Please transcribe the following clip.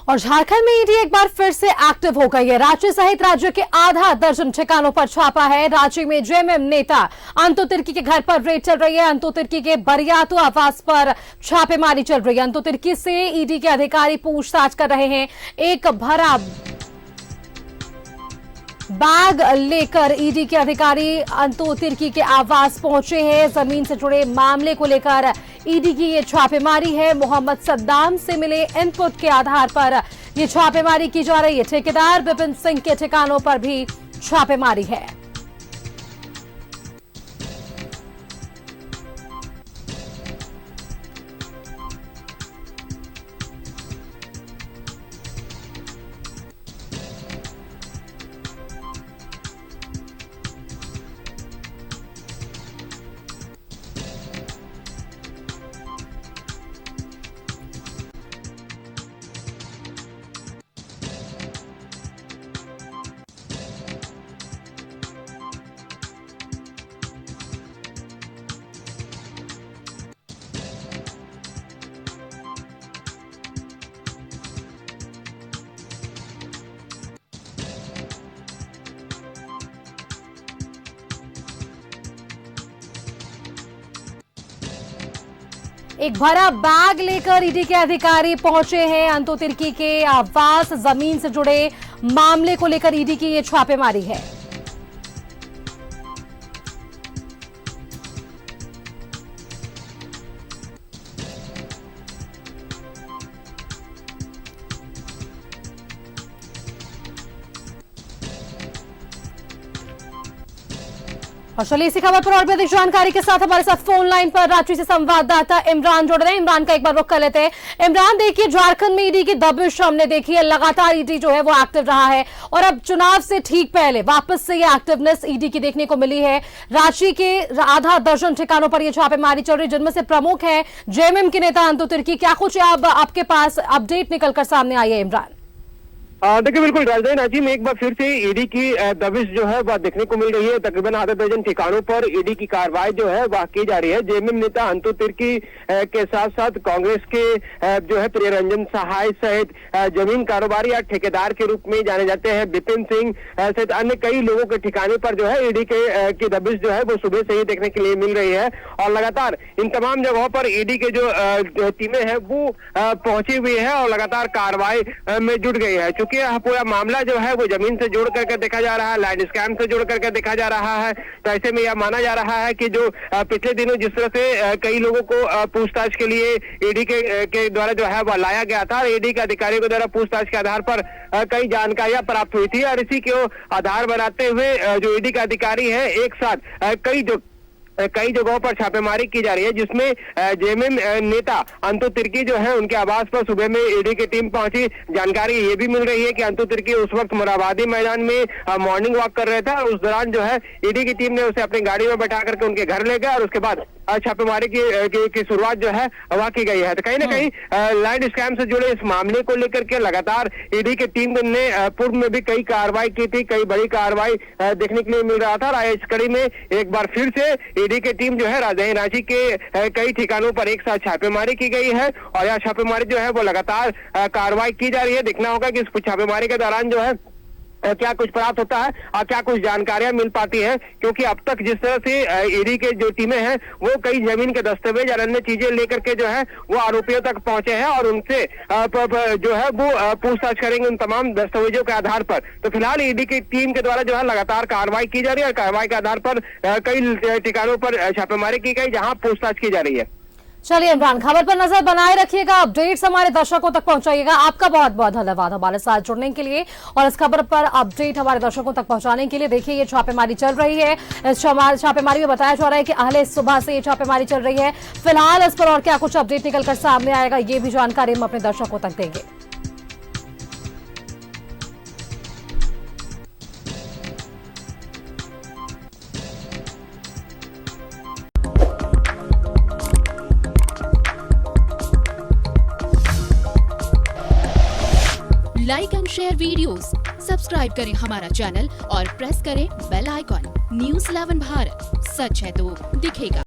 और झारखंड में ईडी एक बार फिर से एक्टिव हो गई है। रांची सहित राज्य के आधा दर्जन ठिकानों पर छापा है। रांची में जेएमएम नेता अंतु तिर्की के घर पर रेड चल रही है। अंतु तिर्की के बरियातू आवास पर छापेमारी चल रही है। अंतु तिर्की से ईडी के अधिकारी पूछताछ कर रहे हैं। एक भरा बैग लेकर ईडी के अधिकारी अंतु तिर्की के आवास पहुंचे हैं। जमीन से जुड़े मामले को लेकर ईडी की ये छापेमारी है। मोहम्मद सद्दाम से मिले इनपुट के आधार पर ये छापेमारी की जा रही है। ठेकेदार विपिन सिंह के ठिकानों पर भी छापेमारी है। एक भरा बैग लेकर ईडी के अधिकारी पहुंचे हैं। अंतु तिर्की के आवास, जमीन से जुड़े मामले को लेकर ईडी की ये छापेमारी है। और चलिए इसी खबर पर और भी अधिक जानकारी के साथ हमारे साथ फोन लाइन पर रांची से संवाददाता इमरान जुड़ रहे हैं। इमरान का एक बार रुख कर लेते हैं। इमरान, देखिए झारखंड में ईडी की दबिश हमने देखी है। लगातार ईडी जो है वो एक्टिव रहा है और अब चुनाव से ठीक पहले वापस से ये एक्टिवनेस ईडी की देखने को मिली है। रांची के आधा दर्जन ठिकानों पर ये छापेमारी चल रही है, जिनमें से प्रमुख है जेएमएम के नेता अंतु तिर्की। क्या कुछ अब आपके पास अपडेट निकलकर सामने आई है इमरान? देखिए, बिल्कुल राजधानी रांची में एक बार फिर से ईडी की दबिश जो है वह देखने को मिल रही है। तकरीबन आधा दर्जन ठिकानों पर ईडी की कार्रवाई जो है वह की जा रही है। जेएमएम नेता अंतु तिर्की के साथ साथ कांग्रेस के जो है प्रियरंजन सहाय सहित जमीन कारोबारी या ठेकेदार के रूप में जाने जाते हैं विपिन सिंह सहित अन्य कई लोगों के ठिकाने पर जो है ईडी की दबिश जो है वो सुबह से ही देखने के लिए मिल रही है। और लगातार इन तमाम जगहों पर ईडी के जो टीमें हैं वो पहुंची हुई है और लगातार कार्रवाई में जुट गई है। क्योंकि पूरा मामला जो है वो जमीन से जोड़ करके देखा जा रहा है, लैंड स्कैम से जोड़ करके देखा जा रहा है। तो ऐसे में यह माना जा रहा है कि जो पिछले दिनों जिस तरह से कई लोगों को पूछताछ के लिए ईडी के द्वारा जो है वह लाया गया था, ईडी के अधिकारियों के द्वारा पूछताछ के आधार पर कई जानकारियां प्राप्त हुई थी और इसी को आधार बनाते हुए जो ईडी के अधिकारी है एक साथ कई जगहों पर छापेमारी की जा रही है, जिसमें जेएमएम नेता अंतु तिर्की जो है उनके आवास पर सुबह में ईडी की टीम पहुंची। जानकारी ये भी मिल रही है कि अंतु तिर्की उस वक्त मोराबादी मैदान में मॉर्निंग वॉक कर रहे थे और उस दौरान जो है ईडी की टीम ने उसे अपनी गाड़ी में बैठा करके उनके घर ले गया और उसके बाद छापेमारी की शुरुआत जो है वह की गई है। तो कहीं ना कहीं लैंड स्कैम से जुड़े इस मामले को लेकर के लगातार ईडी की टीम ने पूर्व में भी कई कार्रवाई की थी, कई बड़ी कार्रवाई देखने के लिए मिल रहा था। और इस कड़ी में एक बार फिर से ईडी की टीम जो है राजधानी रांची के कई ठिकानों पर एक साथ छापेमारी की गई है और यह छापेमारी जो है वो लगातार कार्रवाई की जा रही है। देखना होगा कि इस छापेमारी के दौरान जो है क्या कुछ प्राप्त होता है और क्या कुछ जानकारियां मिल पाती है। क्योंकि अब तक जिस तरह से ईडी के जो टीमें हैं वो कई जमीन के दस्तावेज और अन्य चीजें लेकर के जो है वो आरोपियों तक पहुंचे हैं और उनसे जो है वो पूछताछ करेंगे उन तमाम दस्तावेजों के आधार पर। तो फिलहाल ईडी की टीम के द्वारा जो है लगातार कार्रवाई की जा रही है और कार्रवाई के आधार पर कई ठिकानों पर छापेमारी की गई जहां पूछताछ की जा रही है। चलिए इमरान, खबर पर नजर बनाए रखिएगा, अपडेट्स हमारे दर्शकों तक पहुंचाइएगा। आपका बहुत बहुत धन्यवाद हमारे साथ जुड़ने के लिए और इस खबर पर अपडेट हमारे दर्शकों तक पहुंचाने के लिए। देखिए ये छापेमारी चल रही है। इस छापेमारी में बताया जा रहा है कि अहले सुबह से ये छापेमारी चल रही है। फिलहाल इस पर और क्या कुछ अपडेट निकलकर सामने आएगा ये भी जानकारी हम अपने दर्शकों तक देंगे। Like and share videos, subscribe करें हमारा चैनल और प्रेस करें बेल आइकॉन। न्यूज़ 11 भारत, सच है तो दिखेगा।